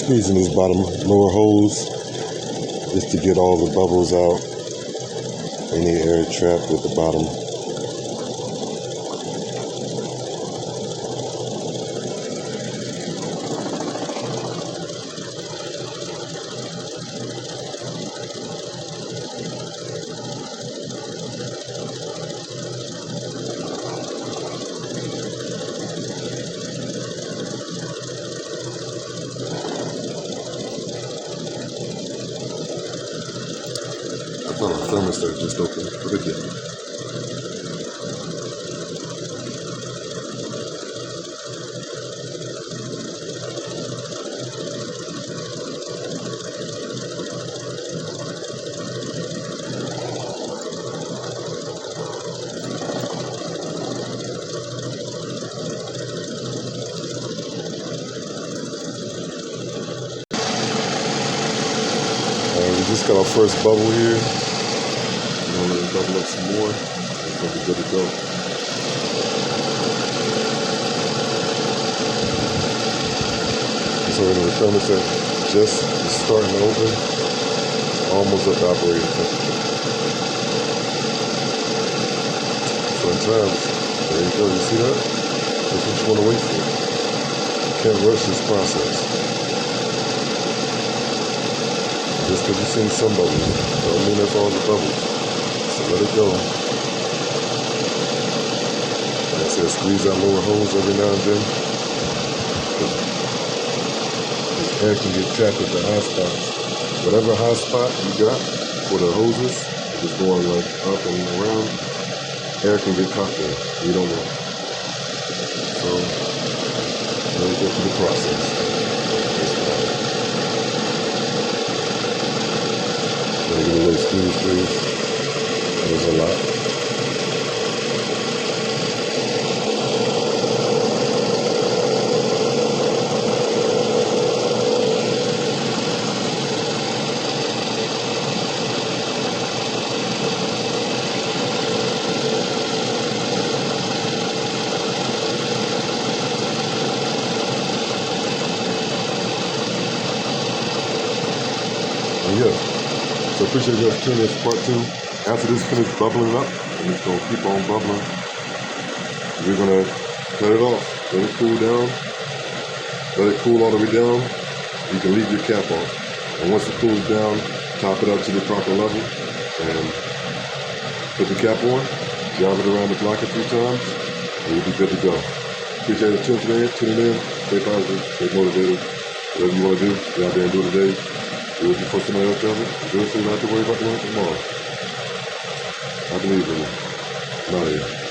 squeezing this bottom lower hose just to get all the bubbles out, any air trapped at the bottom. I thought our thermostat just opened, but it didn't. We just got our first bubble here. We're gonna let it bubble up some more. It's gonna be good to go. So the thermostat just is starting to open, almost up to operating temperature. Sometimes, there you go, you see that? That's what you want to wait for. You can't rush this process. Just because you've seen some bubbles, don't mean that's all the bubbles. So let it go. Like I said, squeeze that lower hose every now and then. This air can get trapped at the high spots. Whatever high spot you got for the hoses, if it's going like up and around, air can get caught there. You don't want it. So let it go through the process. Give it a little squeeze, please. That was a lot. And yeah. So appreciate you guys tuning in to part 2. After this finishes bubbling up, and it's going to keep on bubbling, we're going to cut it off. Let it cool down. Let it cool all the way down. You can leave your cap on. And once it cools down, top it up to the proper level and put the cap on. Drive it around the block a few times, and you'll be good to go. Appreciate you tuning in. Stay positive, stay motivated. Whatever you want to do, get out there and do it today. Do it before somebody else does it. Do it so you don't have to worry about doing it tomorrow. I believe in you. I'm out of here.